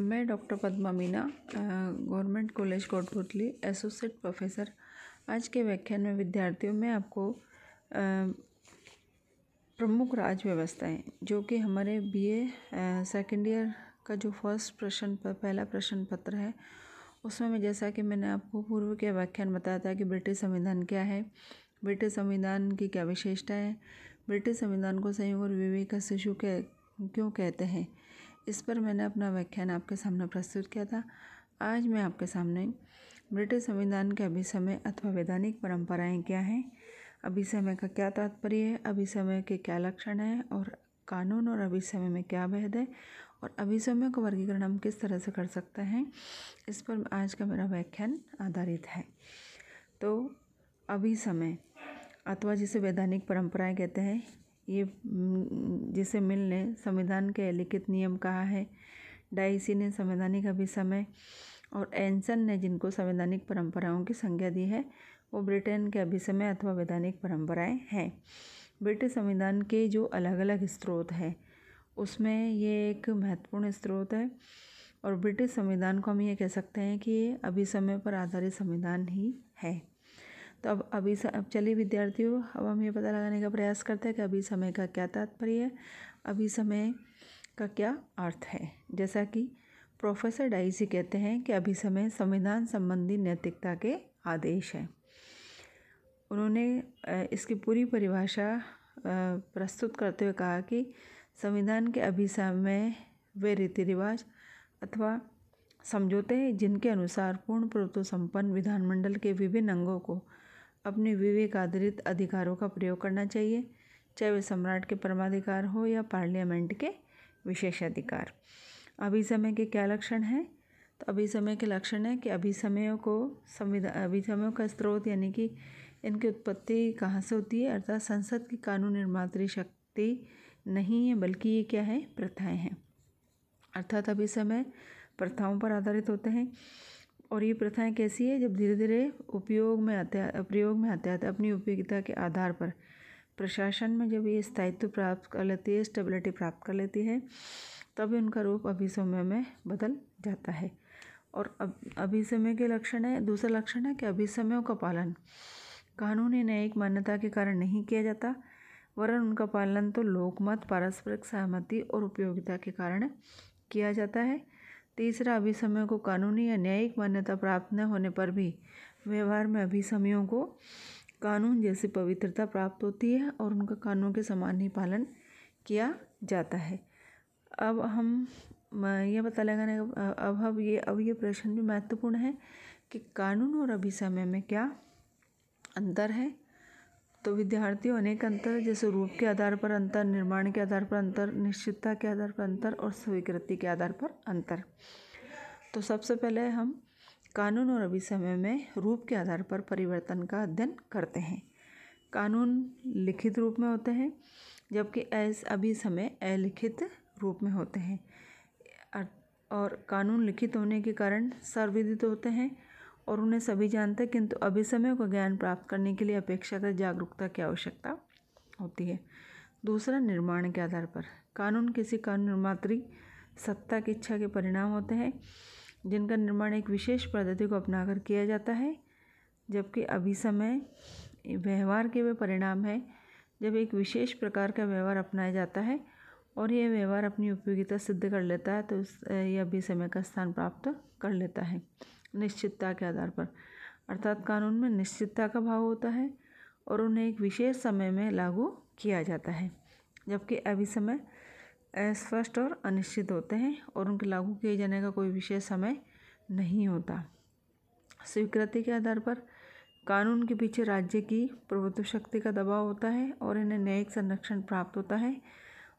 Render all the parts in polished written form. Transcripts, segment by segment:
मैं doctor Padma Meena, government college Kotputli, associate professor. आज के व्याख्यान में विद्यार्थियों में आपको प्रमुख राज्य व्यवस्थाएं, जो कि हमारे बीए सेकेंड ईयर का जो पहला प्रश्न पत्र है, उसमें मैं जैसा कि मैंने आपको पूर्व के व्याख्यान बताया था कि ब्रिटिश संविधान क्या है, ब्रिटिश संविधान की क्या विशेषता है, ब्रिटिश संविधान को संयुक्त और विवेक का शिशु क्यों कहते हैं, इस पर मैंने अपना व्याख्यान आपके सामने प्रस्तुत किया था। आज मैं आपके सामने ब्रिटिश संविधान के अभिसमय अथवा वैधानिक परंपराएं क्या हैं, अभिसमय का क्या तात्पर्य है, अभिसमय के क्या लक्षण हैं और कानून और अभिसमय में क्या भेद है और अभिसमय का वर्गीकरण हम किस तरह से कर सकते हैं, इस पर आज का मेरा व्याख्यान आधारित है। तो अभिसमय अथवा जिसे वैधानिक परंपराएं कहते हैं, ये जिसे मिल ने संविधान के लिखित नियम कहा है, डाइसी ने संवैधानिक अभिसमय और एंसन ने जिनको संवैधानिक परंपराओं की संज्ञा दी है, वो ब्रिटेन के अभिसमय अथवा वैधानिक परंपराएं हैं। ब्रिटिश संविधान के जो अलग अलग स्रोत हैं, उसमें ये एक महत्वपूर्ण स्रोत है और ब्रिटिश संविधान को हम ये कह सकते हैं कि ये अभिसमय पर आधारित संविधान ही है। तो अब चलिए विद्यार्थियों, अब हम ये पता लगाने का प्रयास करते हैं कि अभिसमय का क्या तात्पर्य है, अभिसमय का क्या अर्थ है। जैसा कि प्रोफेसर डाइसी कहते हैं कि अभिसमय संविधान संबंधी नैतिकता के आदेश है। उन्होंने इसकी पूरी परिभाषा प्रस्तुत करते हुए कहा कि संविधान के अभिसमय वे रीति रिवाज अथवा समझौते हैं जिनके अनुसार पूर्ण प्रभुत्व संपन्न विधानमंडल के विभिन्न अंगों को अपने विवेक आधारित अधिकारों का प्रयोग करना चाहिए, चाहे वे सम्राट के परमाधिकार हो या पार्लियामेंट के विशेषाधिकार। अभिसमय के क्या लक्षण हैं? तो अभिसमय के लक्षण है कि अभिसमयों का स्रोत यानी कि इनकी उत्पत्ति कहाँ से होती है, अर्थात संसद की कानून निर्मात्री शक्ति नहीं है, बल्कि ये क्या है, प्रथाएं हैं। अर्थात अभिसमय प्रथाओं पर आधारित होते हैं और ये प्रथाएं कैसी है, जब धीरे धीरे प्रयोग में आते अपनी उपयोगिता के आधार पर प्रशासन में जब ये स्थायित्व प्राप्त कर लेती है, स्टेबिलिटी प्राप्त कर लेती है, तभी उनका रूप अभिसमय में बदल जाता है। और अभिसमय के लक्षण है, दूसरा लक्षण है कि अभिसमयों का पालन कानूनी न्यायिक मान्यता के कारण नहीं किया जाता, वरन उनका पालन तो लोकमत, पारस्परिक सहमति और उपयोगिता के कारण किया जाता है। तीसरा, अभिसमयों को कानूनी या न्यायिक मान्यता प्राप्त न होने पर भी व्यवहार में अभिसमयों को कानून जैसी पवित्रता प्राप्त होती है और उनका कानून के समान ही पालन किया जाता है। अब हम ये पता लगाने का अब ये प्रश्न भी महत्वपूर्ण है कि कानून और अभिसमय में क्या अंतर है। तो विद्यार्थियों, अनेक अंतर, जैसे रूप के आधार पर अंतर, निर्माण के आधार पर अंतर, निश्चितता के आधार पर अंतर और स्वीकृति के आधार पर अंतर। तो सबसे पहले हम कानून और अभिसमय में रूप के आधार पर परिवर्तन का अध्ययन करते हैं। कानून लिखित रूप में होते हैं, जबकि अभिसमय अलिखित रूप में होते हैं। और कानून लिखित होने के कारण सर्वविदित होते हैं और उन्हें सभी जानते हैं, किंतु अभिसमय को ज्ञान प्राप्त करने के लिए अपेक्षाकृत जागरूकता की आवश्यकता होती है। दूसरा, निर्माण के आधार पर कानून किसी कानून निर्मात्री सत्ता की इच्छा के परिणाम होते हैं, जिनका निर्माण एक विशेष पद्धति को अपनाकर किया जाता है, जबकि अभिसमय व्यवहार के वे परिणाम है जब एक विशेष प्रकार का व्यवहार अपनाया जाता है और यह व्यवहार अपनी उपयोगिता सिद्ध कर लेता है, तो यह अभिसमय का स्थान प्राप्त कर लेता है। निश्चितता के आधार पर, अर्थात कानून में निश्चितता का भाव होता है और उन्हें एक विशेष समय में लागू किया जाता है, जबकि अभिसमय अस्पष्ट और अनिश्चित होते हैं और उनके लागू किए जाने का कोई विशेष समय नहीं होता। स्वीकृति के आधार पर कानून के पीछे राज्य की प्रभुत्व शक्ति का दबाव होता है और इन्हें न्यायिक संरक्षण प्राप्त होता है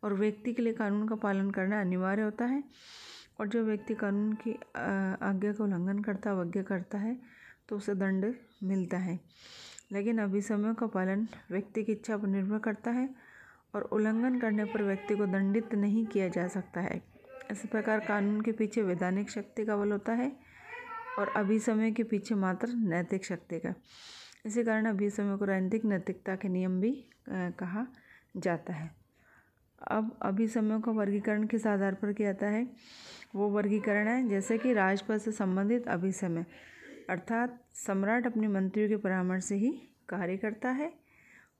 और व्यक्ति के लिए कानून का पालन करना अनिवार्य होता है। और जो व्यक्ति कानून की आज्ञा का उल्लंघन करता, अवज्ञा करता है, तो उसे दंड मिलता है। लेकिन अभिसमयों का पालन व्यक्ति की इच्छा पर निर्भर करता है और उल्लंघन करने पर व्यक्ति को दंडित नहीं किया जा सकता है। इस प्रकार कानून के पीछे वैधानिक शक्ति का बल होता है और अभिसमय के पीछे मात्र नैतिक शक्ति का। इसी कारण अभिसमय को राजनीतिक नैतिकता के नियम भी कहा जाता है। अब अभिसमयों का वर्गीकरण किस आधार पर किया जाता है? वो वर्गीकरण है जैसे कि राजपद से संबंधित अभिसमय, अर्थात सम्राट अपने मंत्रियों के परामर्श से ही कार्य करता है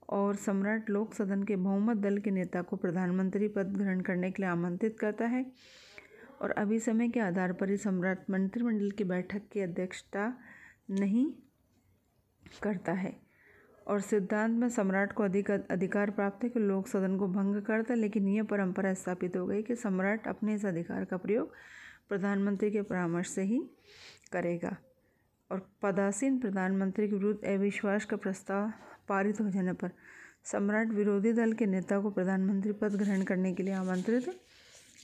और सम्राट लोक सदन के बहुमत दल के नेता को प्रधानमंत्री पद ग्रहण करने के लिए आमंत्रित करता है और अभिसमय के आधार पर ही सम्राट मंत्रिमंडल की बैठक की अध्यक्षता नहीं करता है। और सिद्धांत में सम्राट को अधिकार प्राप्त है कि लोक सदन को भंग करता है, लेकिन यह परंपरा स्थापित हो गई कि सम्राट अपने इस अधिकार का प्रयोग प्रधानमंत्री के परामर्श से ही करेगा। और पदासीन प्रधानमंत्री के विरुद्ध अविश्वास का प्रस्ताव पारित हो जाने पर सम्राट विरोधी दल के नेता को प्रधानमंत्री पद ग्रहण करने के लिए आमंत्रित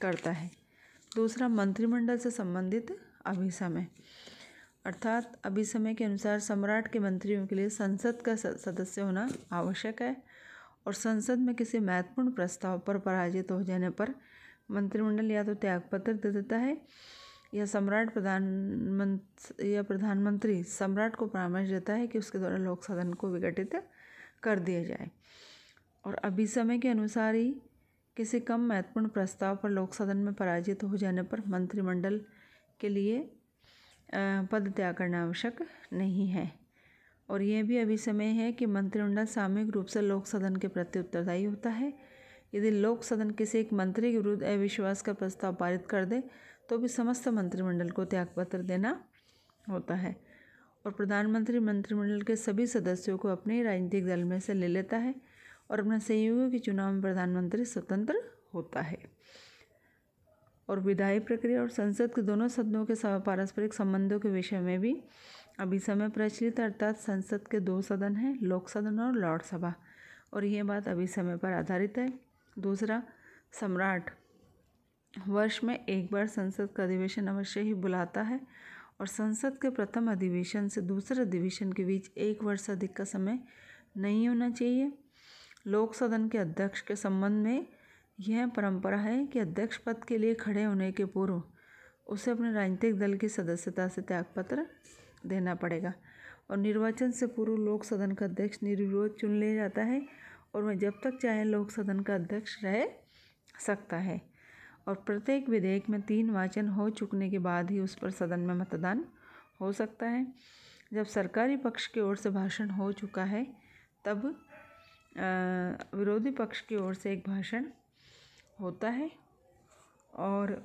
करता है। दूसरा, मंत्रिमंडल से संबंधित अभिसमय, अर्थात अभिसमय के अनुसार सम्राट के मंत्रियों के लिए संसद का सदस्य होना आवश्यक है और संसद में किसी महत्वपूर्ण प्रस्ताव पर पराजित हो जाने पर मंत्रिमंडल या तो त्यागपत्र दे देता है या प्रधानमंत्री सम्राट को परामर्श देता है कि उसके द्वारा लोक सदन को विघटित कर दिया जाए। और अभिसमय के अनुसार ही किसी कम महत्वपूर्ण प्रस्ताव पर लोक सदन में पराजित हो जाने पर मंत्रिमंडल के लिए पद त्याग करना आवश्यक नहीं है। और यह भी अभिसमय है कि मंत्रिमंडल सामूहिक रूप से लोक सदन के प्रति उत्तरदायी होता है। यदि लोक सदन किसी एक मंत्री के विरुद्ध अविश्वास का प्रस्ताव पारित कर दे तो भी समस्त मंत्रिमंडल को त्यागपत्र देना होता है। और प्रधानमंत्री मंत्रिमंडल के सभी सदस्यों को अपने राजनीतिक दल में से ले लेता है और अपने सहयोगियों के चुनाव में प्रधानमंत्री स्वतंत्र होता है। और विधायी प्रक्रिया और संसद के दोनों सदनों के पारस्परिक संबंधों के विषय में भी अभिसमय प्रचलित, अर्थात संसद के 2 सदन हैं, लोक सदन और लॉर्ड सभा, और यह बात अभिसमय पर आधारित है। दूसरा, सम्राट वर्ष में एक बार संसद का अधिवेशन अवश्य ही बुलाता है और संसद के प्रथम अधिवेशन से दूसरे अधिवेशन के बीच 1 वर्ष से अधिक का समय नहीं होना चाहिए। लोक सदन के अध्यक्ष के संबंध में यह परंपरा है कि अध्यक्ष पद के लिए खड़े होने के पूर्व उसे अपने राजनीतिक दल की सदस्यता से त्यागपत्र देना पड़ेगा और निर्वाचन से पूर्व लोक सदन का अध्यक्ष निर्विरोध चुन लिया जाता है और वह जब तक चाहे लोक सदन का अध्यक्ष रह सकता है। और प्रत्येक विधेयक में 3 वाचन हो चुकने के बाद ही उस पर सदन में मतदान हो सकता है। जब सरकारी पक्ष की ओर से भाषण हो चुका है तब विरोधी पक्ष की ओर से एक भाषण होता है और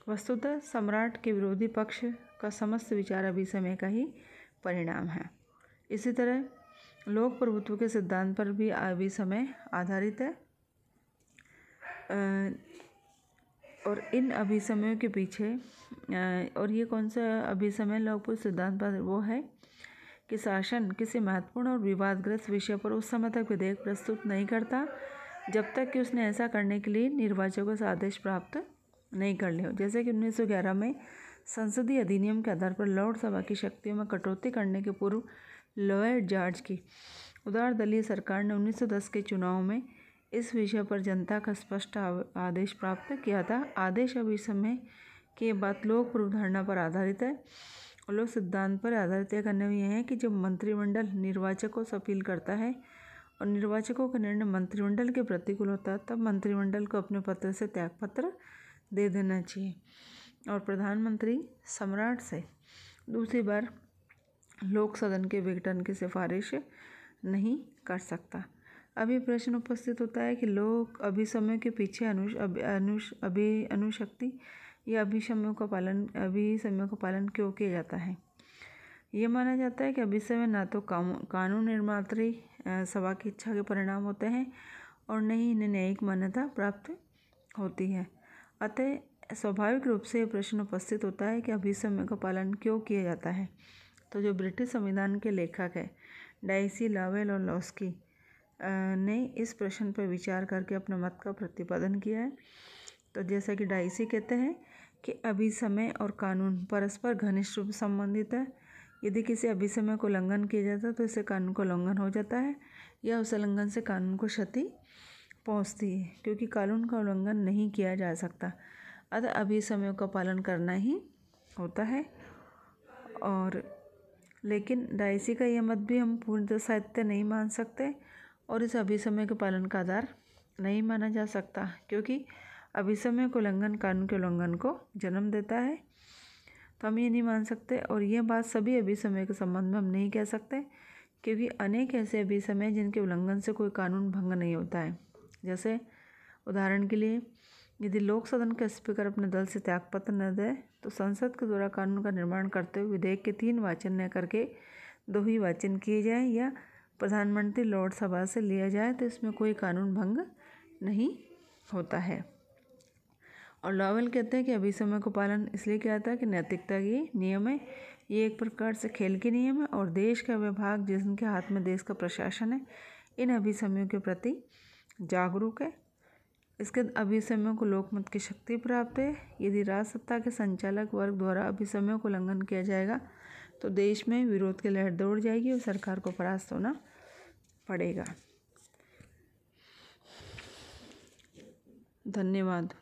वस्तुतः सम्राट के विरोधी पक्ष का समस्त विचार अभिसमय का ही परिणाम है। इसी तरह लोक प्रभुत्व के सिद्धांत पर भी अभिसमय आधारित है और इन अभिसमयों के पीछे और ये कौन सा अभिसमय लोक प्रभुत्व सिद्धांत पर वो है कि शासन किसी महत्वपूर्ण और विवादग्रस्त विषय पर उस समय तक विधेयक प्रस्तुत नहीं करता जब तक कि उसने ऐसा करने के लिए निर्वाचकों से आदेश प्राप्त नहीं कर लिया हो। जैसे कि 1911 में संसदीय अधिनियम के आधार पर लॉर्ड सभा की शक्तियों में कटौती करने के पूर्व लॉयड जॉर्ज की उदार दलीय सरकार ने 1910 के चुनाव में इस विषय पर जनता का स्पष्ट आदेश प्राप्त किया था। आदेश अभिसमय की बात लोक प्रभुत्व धारणा पर आधारित है और लोक सिद्धांत पर आधारित यह करने में यह है कि जब मंत्रिमंडल निर्वाचकों से अपील करता है और निर्वाचकों का निर्णय मंत्रिमंडल के प्रतिकूल होता है तब मंत्रिमंडल को अपने पत्र से त्यागपत्र दे देना चाहिए और प्रधानमंत्री सम्राट से दूसरी बार लोक सदन के विघटन की सिफारिश नहीं कर सकता। अभी प्रश्न उपस्थित होता है कि लोक अभिसमय के पीछे अनुशक्ति या अभिसमयों का पालन क्यों किया जाता है। ये माना जाता है कि अभिसमय ना तो कानून निर्मात्री सभा की इच्छा के परिणाम होते हैं और न ही इन्हें न्यायिक मान्यता प्राप्त होती है। अतः स्वाभाविक रूप से प्रश्न उपस्थित होता है कि अभिसमय का पालन क्यों किया जाता है। तो जो ब्रिटिश संविधान के लेखक है डाइसी, लावेल और लॉस्की ने इस प्रश्न पर विचार करके अपने मत का प्रतिपादन किया है। तो जैसा कि डाइसी कहते हैं कि अभिसमय और कानून परस्पर घनिष्ठ रूप से संबंधित है। यदि किसी अभिसमय को उल्लंघन किया जाता है तो इससे कानून का उल्लंघन हो जाता है या उस उल्लंघन से कानून को क्षति पहुंचती है, क्योंकि कानून का उल्लंघन नहीं किया जा सकता। अतः अभिसमयों का पालन करना ही होता है। और लेकिन डाइसी का यह मत भी हम पूर्णतः सत्य नहीं मान सकते और इस अभिसमय के पालन का आधार नहीं माना जा सकता, क्योंकि अभिसमय को उल्लंघन कानून के उल्लंघन को जन्म देता है। तो हम ये नहीं मान सकते, और यह बात सभी अभिसमय के संबंध में हम नहीं कह सकते, क्योंकि अनेक ऐसे अभिसमय जिनके उल्लंघन से कोई कानून भंग नहीं होता है। जैसे उदाहरण के लिए, यदि लोक सदन का स्पीकर अपने दल से त्यागपत्र न दे तो संसद के द्वारा कानून का निर्माण करते हुए विधेयक के 3 वाचन न करके 2 ही वाचन किए जाए या प्रधानमंत्री लॉर्ड सभा से लिया जाए तो इसमें कोई कानून भंग नहीं होता है। और लॉवेल कहते हैं कि अभिसमय को पालन इसलिए किया जाता है कि नैतिकता ये नियम है, ये एक प्रकार से खेल के नियम है, और देश का विभाग जिनके हाथ में देश का प्रशासन है इन अभिसमयों के प्रति जागरूक है। इसके अभिसमयों को लोकमत की शक्ति प्राप्त है। यदि राजसत्ता के संचालक वर्ग द्वारा अभिसमयों को उल्लंघन किया जाएगा तो देश में विरोध की लहर दौड़ जाएगी और सरकार को परास्त होना पड़ेगा। धन्यवाद।